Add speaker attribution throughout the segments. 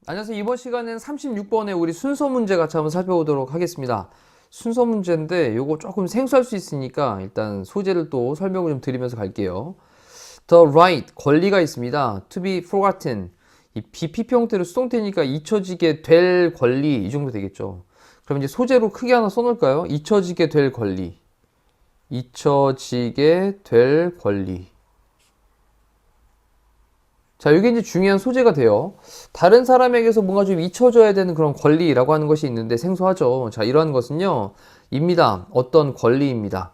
Speaker 1: 안녕하세요. 이번 시간에는 36번의 우리 순서 문제 같이 한번 살펴보도록 하겠습니다. 순서 문제인데 요거 조금 생소할 수 있으니까 일단 소재를 또 설명을 좀 드리면서 갈게요. The right, 권리가 있습니다. To be forgotten, 이 BPP 형태로 수동태니까 잊혀지게 될 권리, 이 정도 되겠죠. 그럼 이제 소재로 크게 하나 써놓을까요? 잊혀지게 될 권리. 잊혀지게 될 권리. 자, 이게 이제 중요한 소재가 돼요. 다른 사람에게서 뭔가 좀 잊혀져야 되는 그런 권리라고 하는 것이 있는데 생소하죠. 자, 이러한 것은요, 입니다. 어떤 권리입니다.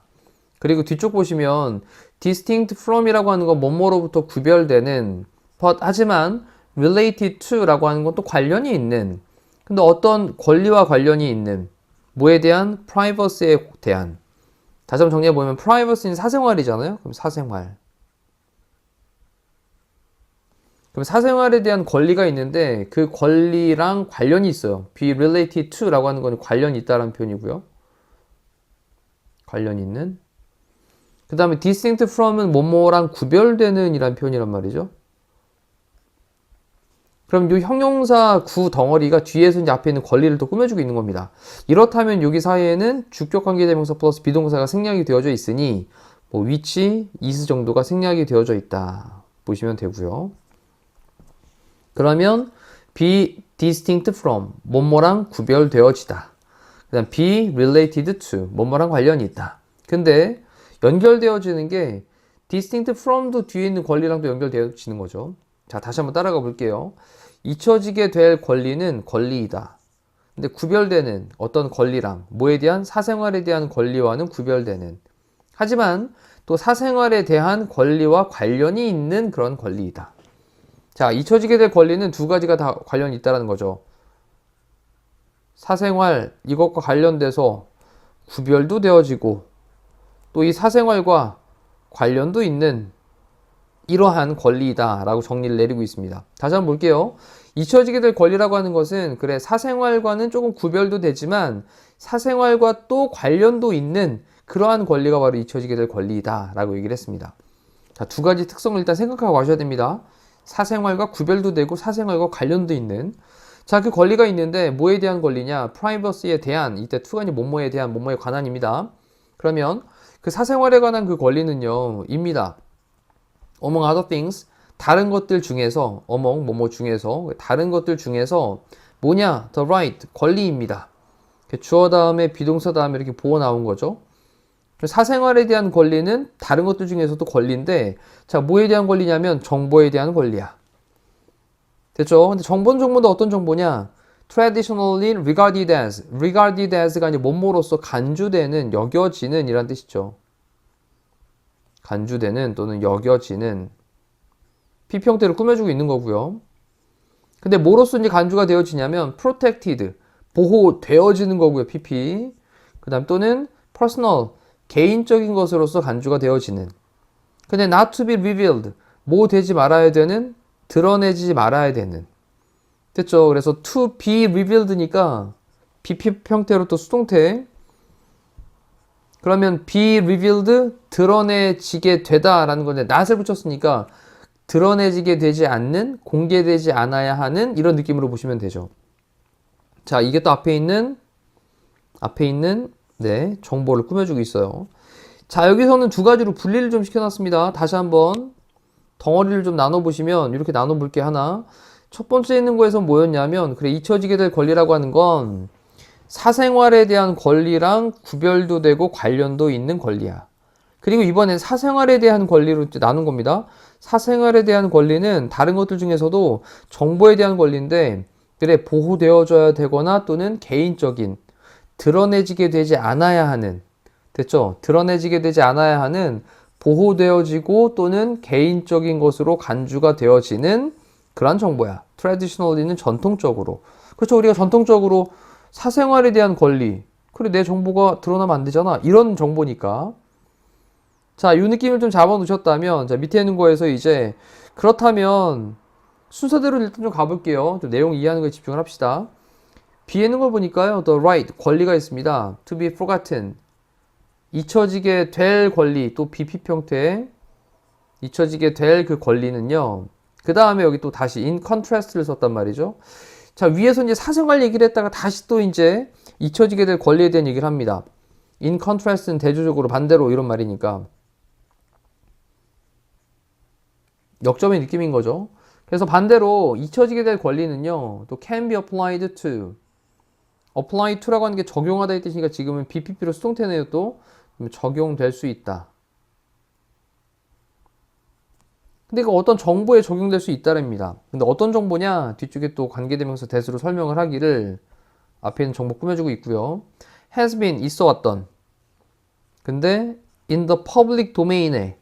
Speaker 1: 그리고 뒤쪽 보시면 distinct from이라고 하는 건 뭐뭐로부터 구별되는, but 하지만 related to라고 하는 건 또 관련이 있는, 근데 어떤 권리와 관련이 있는, 뭐에 대한? privacy에 대한. 다시 한번 정리해보면 privacy는 사생활이잖아요. 그럼 사생활. 그럼 사생활에 대한 권리가 있는데 그 권리랑 관련이 있어요. be related to라고 하는 건 관련이 있다라는 표현이고요. 관련 있는. 그 다음에 distinct from은 뭐뭐랑 구별되는 이란 표현이란 말이죠. 그럼 이 형용사 구 덩어리가 뒤에서 이제 앞에 있는 권리를 또 꾸며주고 있는 겁니다. 이렇다면 여기 사이에는 주격관계대명사 플러스 비동사가 생략이 되어져 있으니 뭐 which, is 정도가 생략이 되어져 있다. 보시면 되고요. 그러면 be distinct from, 뭐뭐랑 구별되어지다. 그 다음 be related to, 뭐뭐랑 관련이 있다. 근데 연결되어지는 게 distinct from도 뒤에 있는 권리랑 또 연결되어지는 거죠. 자, 다시 한번 따라가 볼게요. 잊혀지게 될 권리는 권리이다. 근데 구별되는 어떤 권리랑 뭐에 대한? 사생활에 대한 권리와는 구별되는. 하지만 또 사생활에 대한 권리와 관련이 있는 그런 권리이다. 자, 잊혀지게 될 권리는 두 가지가 다 관련이 있다는 거죠. 사생활, 이것과 관련돼서 구별도 되어지고 또 이 사생활과 관련도 있는 이러한 권리이다 라고 정리를 내리고 있습니다. 다시 한번 볼게요. 잊혀지게 될 권리라고 하는 것은 그래 사생활과는 조금 구별도 되지만 사생활과 또 관련도 있는 그러한 권리가 바로 잊혀지게 될 권리이다 라고 얘기를 했습니다. 자, 두 가지 특성을 일단 생각하고 가셔야 됩니다. 사생활과 구별도 되고 사생활과 관련도 있는. 자, 그 권리가 있는데 뭐에 대한 권리냐? privacy에 대한, 이때 to가 아니라 뭐뭐에 대한, 뭐뭐에 관한입니다. 그러면 그 사생활에 관한 그 권리는요, 입니다. among other things, 다른 것들 중에서, among 뭐뭐 중에서, 다른 것들 중에서 뭐냐? the right, 권리입니다. 주어 다음에 비동사 다음에 이렇게 보어 나온 거죠. 사생활에 대한 권리는 다른 것들 중에서도 권리인데, 자, 뭐에 대한 권리냐면 정보에 대한 권리야. 됐죠? 근데 정보는 어떤 정보냐? traditionally regarded as가 아니라 뭐뭐로서 간주되는, 여겨지는 이란 뜻이죠. 간주되는 또는 여겨지는 PP 형태를 꾸며주고 있는 거고요. 근데 뭐로서 이제 간주가 되어지냐면 protected, 보호되어지는 거고요. PP. 그 다음 또는 personal, 개인적인 것으로서 간주가 되어지는. 근데 not to be revealed, 뭐 되지 말아야 되는, 드러내지 말아야 되는. 됐죠? 그래서 to be revealed니까 BP 형태로 또 수동태. 그러면 be revealed, 드러내지게 되다라는 건데 not을 붙였으니까 드러내지게 되지 않는, 공개되지 않아야 하는 이런 느낌으로 보시면 되죠. 자, 이게 또 앞에 있는 네, 정보를 꾸며주고 있어요. 자, 여기서는 두 가지로 분리를 좀 시켜놨습니다. 다시 한번 덩어리를 좀 나눠보시면 이렇게 나눠볼 게 하나. 첫 번째 있는 거에서 뭐였냐면 그래 잊혀지게 될 권리라고 하는 건 사생활에 대한 권리랑 구별도 되고 관련도 있는 권리야. 그리고 이번엔 사생활에 대한 권리로 나눈 겁니다. 사생활에 대한 권리는 다른 것들 중에서도 정보에 대한 권리인데 그래 보호되어져야 되거나 또는 개인적인, 드러내지게 되지 않아야 하는, 됐죠? 드러내지게 되지 않아야 하는, 보호되어지고 또는 개인적인 것으로 간주가 되어지는 그런 정보야. traditionally는 전통적으로. 그렇죠? 우리가 전통적으로 사생활에 대한 권리, 그래 내 정보가 드러나면 안 되잖아, 이런 정보니까. 자, 이 느낌을 좀 잡아 놓으셨다면, 자, 밑에 있는 거에서 이제 그렇다면 순서대로 일단 좀 가볼게요. 좀 내용 이해하는 거에 집중을 합시다. B에 있는 걸 보니까요, the right, 권리가 있습니다. to be forgotten, 잊혀지게 될 권리, 또 BPP 형태, 잊혀지게 될 그 권리는요. 그 다음에 여기 또 다시 in contrast를 썼단 말이죠. 자, 위에서 이제 사생활 얘기를 했다가 다시 또 이제 잊혀지게 될 권리에 대한 얘기를 합니다. in contrast는 대조적으로 반대로 이런 말이니까. 역점의 느낌인 거죠. 그래서 반대로 잊혀지게 될 권리는요. 또 can be applied to. apply to라고 하는 게 적용하다 이 뜻이니까 지금은 BPP로 수동태네요. 또 적용될 수 있다. 근데 그 어떤 정보에 적용될 수 있다랍니다. 근데 어떤 정보냐? 뒤쪽에 또 관계대명사 대수로 설명을 하기를 앞에 있는 정보 꾸며주고 있고요. has been 있어 왔던. 근데 in the public domain에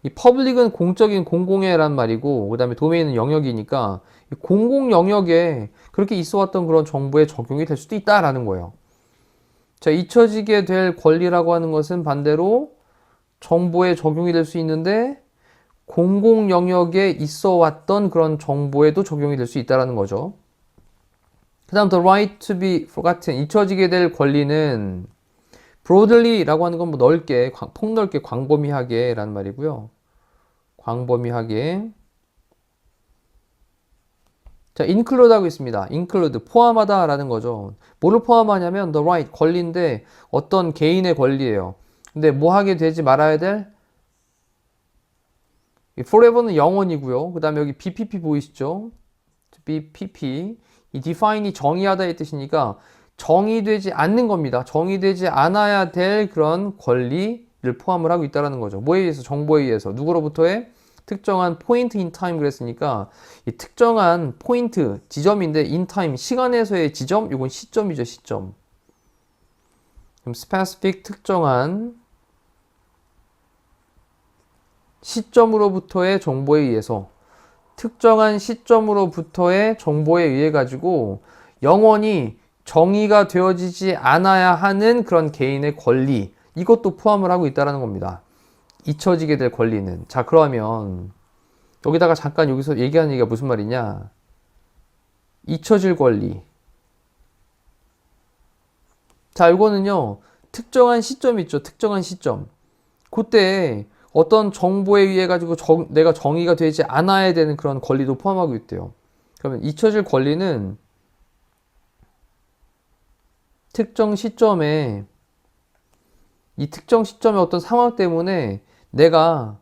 Speaker 1: 이 public은 공적인 공공의란 말이고 그 다음에 도메인은 영역이니까 공공 영역에 그렇게 있어 왔던 그런 정보에 적용이 될 수도 있다라는 거예요. 자, 잊혀지게 될 권리라고 하는 것은 반대로 정보에 적용이 될 수 있는데 공공 영역에 있어 왔던 그런 정보에도 적용이 될 수 있다라는 거죠. 그 다음 the right to be forgotten 잊혀지게 될 권리는 broadly라고 하는 건 뭐 넓게 폭넓게 광범위하게 라는 말이고요. 광범위하게. 자, include 하고 있습니다. include 포함하다 라는 거죠. 뭐를 포함하냐면 the right 권리인데 어떤 개인의 권리예요. 근데 뭐 하게 되지 말아야 될? forever는 영원이고요. 그 다음에 여기 BPP 보이시죠? BPP. 이 define이 정의하다의 뜻이니까 정의되지 않는 겁니다. 정의되지 않아야 될 그런 권리를 포함을 하고 있다는 거죠. 뭐에 의해서? 정보에 의해서. 누구로부터의? 특정한 point in time 그랬으니까 이 특정한 포인트, 지점인데 in time, 시간에서의 지점, 이건 시점이죠, 시점. 그럼 specific 특정한 시점으로부터의 정보에 의해서 특정한 시점으로부터의 정보에 의해 가지고 영원히 정의가 되어지지 않아야 하는 그런 개인의 권리 이것도 포함을 하고 있다는 겁니다. 잊혀지게 될 권리는. 자, 그러면 여기다가 잠깐 여기서 얘기하는 얘기가 무슨 말이냐? 잊혀질 권리. 자, 이거는요. 특정한 시점 있죠. 특정한 시점. 그때 어떤 정보에 의해 가지고 내가 정의가 되지 않아야 되는 그런 권리도 포함하고 있대요. 그러면 잊혀질 권리는 특정 시점에 이 특정 시점의 어떤 상황 때문에 내가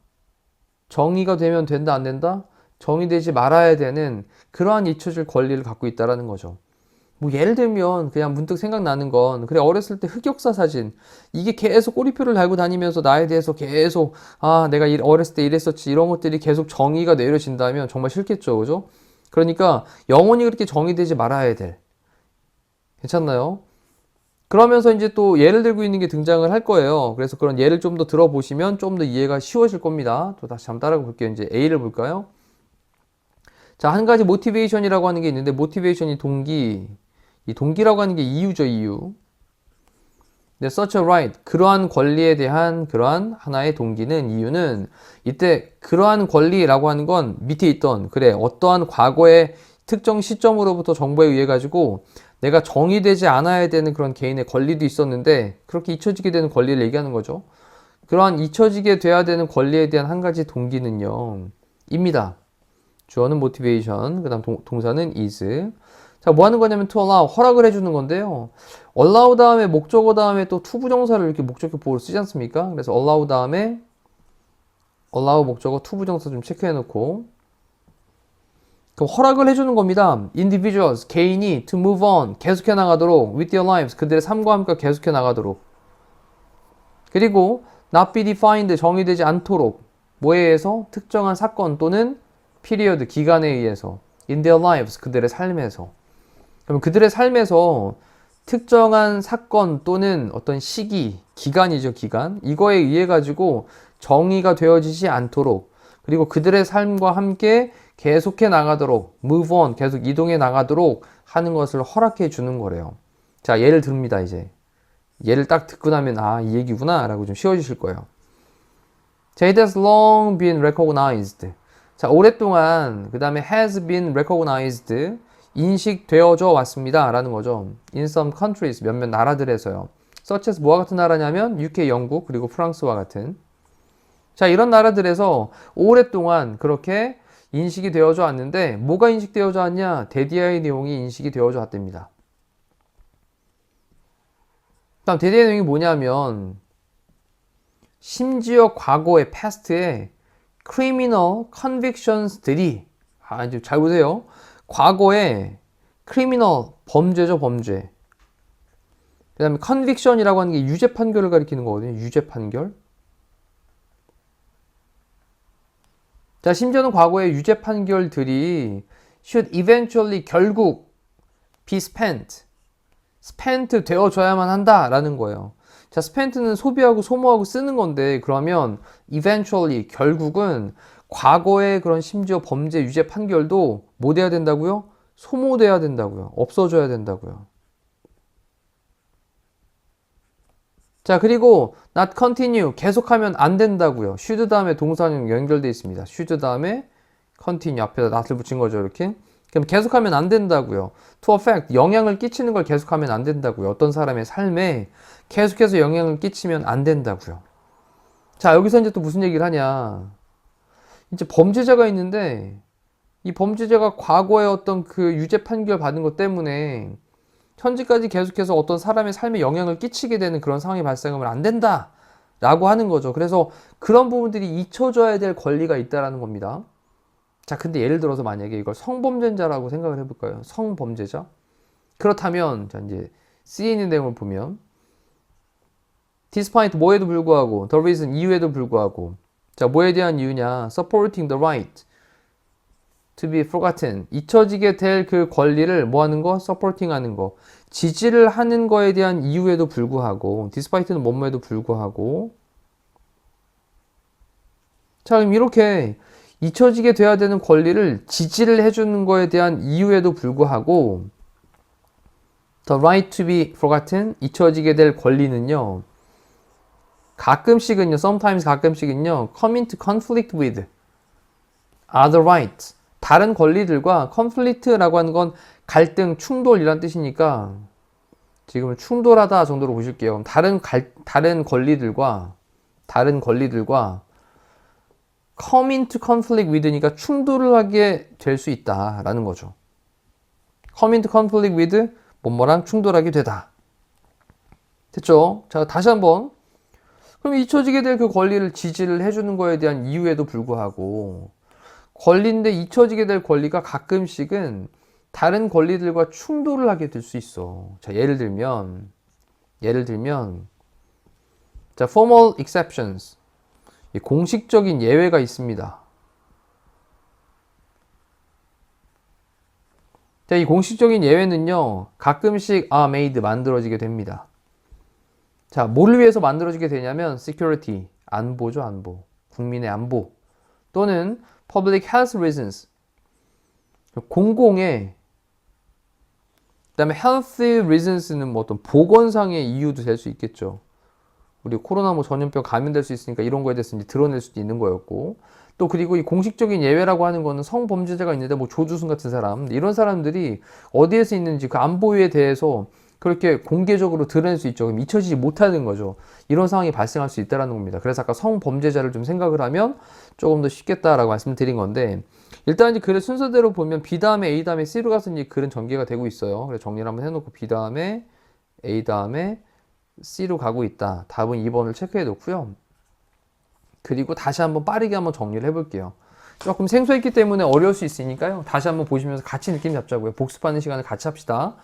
Speaker 1: 정의가 되면 된다 안 된다? 정의되지 말아야 되는 그러한 잊혀질 권리를 갖고 있다라는 거죠. 뭐 예를 들면 그냥 문득 생각나는 건 그래 어렸을 때 흑역사 사진 이게 계속 꼬리표를 달고 다니면서 나에 대해서 계속 내가 어렸을 때 이랬었지 이런 것들이 계속 정의가 내려진다면 정말 싫겠죠, 그죠? 그러니까 영원히 그렇게 정의되지 말아야 될. 괜찮나요? 그러면서 이제 또 예를 들고 있는 게 등장을 할 거예요. 그래서 그런 예를 좀 더 들어보시면 좀 더 이해가 쉬워질 겁니다. 또 다시 한번 따라가 볼게요. 이제 A를 볼까요? 자, 한 가지 모티베이션이라고 하는 게 있는데 모티베이션이 동기, 이 동기라고 하는 게 이유죠, 이유. 근데 such a right, 그러한 권리에 대한 그러한 하나의 동기는 이유는 이때 그러한 권리라고 하는 건 밑에 있던 그래 어떠한 과거의 특정 시점으로부터 정보에 의해 가지고 내가 정의되지 않아야 되는 그런 개인의 권리도 있었는데 그렇게 잊혀지게 되는 권리를 얘기하는 거죠. 그러한 잊혀지게 돼야 되는 권리에 대한 한 가지 동기는요. 입니다. 주어는 motivation, 그 다음 동사는 is. 자, 뭐 하는 거냐면 to allow, 허락을 해주는 건데요. allow 다음에 목적어 다음에 또 투부정사를 이렇게 목적격 보호를 쓰지 않습니까? 그래서 allow 다음에 allow 목적어 투부정사 좀 체크해 놓고 그 허락을 해주는 겁니다. individuals, 개인이 to move on, 계속해 나가도록 with their lives, 그들의 삶과 함께 계속해 나가도록 그리고 not be defined, 정의되지 않도록 뭐에 의해서? 특정한 사건 또는 period, 기간에 의해서 in their lives, 그들의 삶에서 그럼 그들의 삶에서 특정한 사건 또는 어떤 시기, 기간이죠, 기간 이거에 의해 가지고 정의가 되어지지 않도록 그리고 그들의 삶과 함께 계속해 나가도록 move on, 계속 이동해 나가도록 하는 것을 허락해 주는 거래요. 자, 예를 듭니다. 이제 예를 딱 듣고 나면 이 얘기구나 라고 좀 쉬워지실 거예요. 자, it has long been recognized. 자, 오랫동안 그 다음에 has been recognized 인식되어져 왔습니다 라는 거죠. in some countries, 몇몇 나라들에서요. such as 뭐와 같은 나라냐면 UK, 영국, 그리고 프랑스와 같은. 자, 이런 나라들에서 오랫동안 그렇게 인식이 되어져 왔는데 뭐가 인식되어져 왔냐? 데디아의 내용이 인식이 되어져 왔답니다. 다음 데디아의 내용이 뭐냐면 심지어 과거의 past에 criminal convictions들이 이제 잘 보세요. 과거에 criminal 범죄죠, 범죄. 그 다음에 conviction이라고 하는 게 유죄 판결을 가리키는 거거든요. 유죄 판결. 자, 심지어는 과거의 유죄 판결들이 should eventually 결국 be spent 되어줘야만 한다라는 거예요. 자, spent는 소비하고 소모하고 쓰는 건데 그러면 eventually 결국은 과거의 그런 심지어 범죄 유죄 판결도 뭐 돼야 된다고요? 소모돼야 된다고요. 없어져야 된다고요. 자, 그리고 not continue 계속하면 안 된다고요. should 다음에 동사는 연결되어 있습니다. should 다음에 continue 앞에다 not을 붙인 거죠, 이렇게. 그럼 계속하면 안 된다고요. to affect 영향을 끼치는 걸 계속하면 안 된다고요. 어떤 사람의 삶에 계속해서 영향을 끼치면 안 된다고요. 자, 여기서 이제 또 무슨 얘기를 하냐? 이제 범죄자가 있는데 이 범죄자가 과거에 어떤 그 유죄 판결 받은 것 때문에 현재까지 계속해서 어떤 사람의 삶에 영향을 끼치게 되는 그런 상황이 발생하면 안 된다 라고 하는 거죠. 그래서 그런 부분들이 잊혀져야 될 권리가 있다라는 겁니다. 자, 근데 예를 들어서 만약에 이걸 성범죄자라고 생각을 해볼까요? 성범죄자? 그렇다면 자, 이제 C에 있는 내용을 보면 despite 뭐에도 불구하고 the reason 이유에도 불구하고 자, 뭐에 대한 이유냐? supporting the right to be forgotten 잊혀지게 될 그 권리를 뭐 하는 거? supporting 하는 거 지지를 하는 거에 대한 이유에도 불구하고 despite는 뭐뭐에도 불구하고 자, 그럼 이렇게 잊혀지게 돼야 되는 권리를 지지를 해주는 거에 대한 이유에도 불구하고 the right to be forgotten 잊혀지게 될 권리는요 가끔씩은요 sometimes 가끔씩은요 come into conflict with other rights 다른 권리들과 conflict라고 하는 건 갈등, 충돌이란 뜻이니까 지금은 충돌하다 정도로 보실게요. 다른 권리들과 come into conflict with니까 충돌을 하게 될 수 있다라는 거죠. come into conflict with 뭐뭐랑 충돌하게 되다. 됐죠? 자, 다시 한번. 그럼 잊혀지게 될 그 권리를 지지를 해주는 거에 대한 이유에도 불구하고 권리인데 잊혀지게 될 권리가 가끔씩은 다른 권리들과 충돌을 하게 될 수 있어. 자, 예를 들면 자, formal exceptions 공식적인 예외가 있습니다. 자, 이 공식적인 예외는요 가끔씩 are made 만들어지게 됩니다. 자, 뭐를 위해서 만들어지게 되냐면 security 안보죠, 안보. 국민의 안보 또는 public health reasons 공공의 그다음에 healthy reasons는 뭐 어떤 보건상의 이유도 될 수 있겠죠. 우리 코로나 뭐 전염병 감염될 수 있으니까 이런 거에 대해서 이제 드러낼 수도 있는 거였고 또 그리고 이 공식적인 예외라고 하는 거는 성범죄자가 있는데 뭐 조두순 같은 사람 이런 사람들이 어디에서 있는지 그 안보에 대해서 그렇게 공개적으로 드러낼 수 있죠. 그럼 잊혀지지 못하는 거죠. 이런 상황이 발생할 수 있다는 겁니다. 그래서 아까 성범죄자를 좀 생각을 하면 조금 더 쉽겠다라고 말씀드린 건데 일단 이제 글의 순서대로 보면 B 다음에 A 다음에 C로 가서 이제 글은 전개가 되고 있어요. 그래서 정리를 한번 해놓고 B 다음에 A 다음에 C로 가고 있다. 답은 2번을 체크해 놓고요. 그리고 다시 한번 빠르게 한번 정리를 해볼게요. 조금 생소했기 때문에 어려울 수 있으니까요. 다시 한번 보시면서 같이 느낌 잡자고요. 복습하는 시간을 같이 합시다.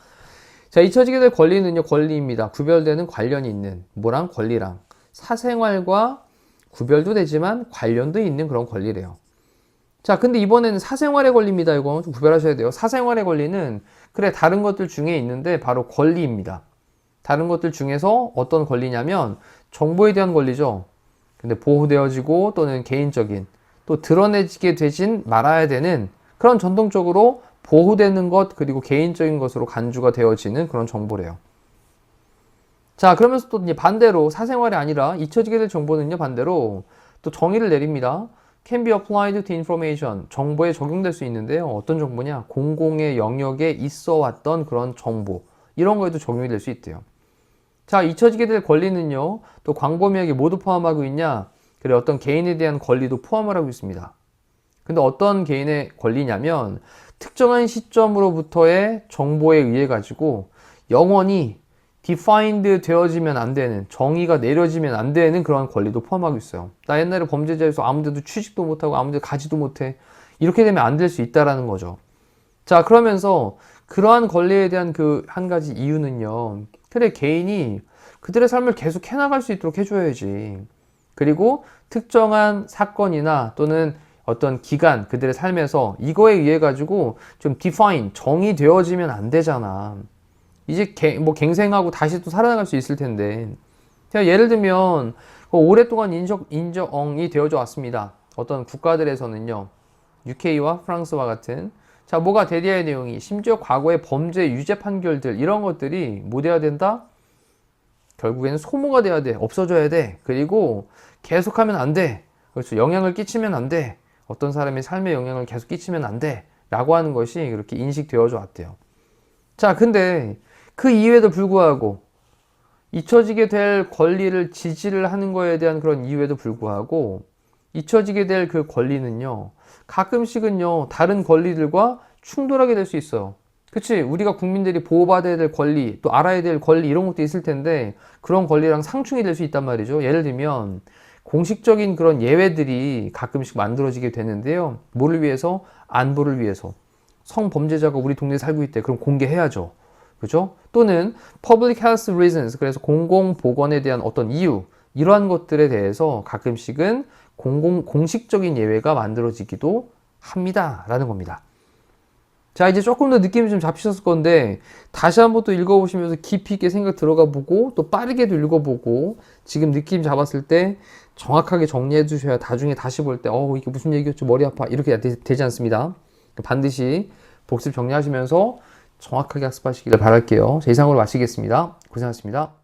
Speaker 1: 자, 잊혀지게 될 권리는요, 권리입니다. 구별되는 관련이 있는, 뭐랑 권리랑. 사생활과 구별도 되지만 관련도 있는 그런 권리래요. 자, 근데 이번에는 사생활의 권리입니다. 이거 좀 구별하셔야 돼요. 사생활의 권리는, 그래, 다른 것들 중에 있는데 바로 권리입니다. 다른 것들 중에서 어떤 권리냐면, 정보에 대한 권리죠. 근데 보호되어지고 또는 개인적인, 또 드러내지게 되진 말아야 되는 그런 전통적으로 보호되는 것 그리고 개인적인 것으로 간주가 되어지는 그런 정보래요. 자, 그러면서 또 이제 반대로 사생활이 아니라 잊혀지게 될 정보는요, 반대로 또 정의를 내립니다. Can be applied to information. 정보에 적용될 수 있는데요. 어떤 정보냐? 공공의 영역에 있어 왔던 그런 정보. 이런 거에도 적용이 될 수 있대요. 자, 잊혀지게 될 권리는요, 또 광범위하게 모두 포함하고 있냐? 그래, 어떤 개인에 대한 권리도 포함을 하고 있습니다. 근데 어떤 개인의 권리냐면, 특정한 시점으로부터의 정보에 의해 가지고 영원히 defined 되어지면 안 되는, 정의가 내려지면 안 되는 그런 권리도 포함하고 있어요. 나 옛날에 범죄자에서 아무데도 취직도 못하고 아무데 가지도 못해. 이렇게 되면 안 될 수 있다라는 거죠. 자, 그러면서 그러한 권리에 대한 그 한 가지 이유는요. 그래, 개인이 그들의 삶을 계속 해나갈 수 있도록 해줘야지. 그리고 특정한 사건이나 또는 어떤 기간, 그들의 삶에서 이거에 의해 가지고 좀 define, 정의되어지면 안 되잖아. 이제 갱생하고 다시 또 살아나갈 수 있을 텐데. 자, 예를 들면 오랫동안 인정이 되어져 왔습니다. 어떤 국가들에서는요. UK와 프랑스와 같은, 자, 뭐가 대리의 내용이, 심지어 과거의 범죄 유죄 판결들, 이런 것들이 뭐 돼야 된다? 결국에는 소모가 돼야 돼. 없어져야 돼. 그리고 계속하면 안 돼. 그렇죠. 영향을 끼치면 안 돼. 어떤 사람의 삶에 영향을 계속 끼치면 안 돼. 라고 하는 것이 그렇게 인식되어져 왔대요. 자, 근데 그 이유에도 불구하고 잊혀지게 될 권리를 지지를 하는 거에 대한 그런 이유에도 불구하고 잊혀지게 될 그 권리는요, 가끔씩은요, 다른 권리들과 충돌하게 될 수 있어요. 그치? 우리가 국민들이 보호받아야 될 권리, 또 알아야 될 권리, 이런 것도 있을 텐데, 그런 권리랑 상충이 될 수 있단 말이죠. 예를 들면, 공식적인 그런 예외들이 가끔씩 만들어지게 되는데요. 뭐를 위해서? 안보를 위해서. 성범죄자가 우리 동네에 살고 있대. 그럼 공개해야죠. 그죠? 또는 public health reasons, 그래서 공공보건에 대한 어떤 이유, 이러한 것들에 대해서 가끔씩은 공식적인 예외가 만들어지기도 합니다. 라는 겁니다. 자, 이제 조금 더 느낌이 좀 잡히셨을 건데, 다시 한번 또 읽어보시면서 깊이 있게 생각 들어가 보고, 또 빠르게도 읽어보고, 지금 느낌 잡았을 때 정확하게 정리해 주셔야 나중에 다시 볼 때, 이게 무슨 얘기였죠? 머리 아파. 이렇게 되지 않습니다. 반드시 복습 정리하시면서 정확하게 학습하시기를 바랄게요. 자, 이상으로 마치겠습니다. 고생하셨습니다.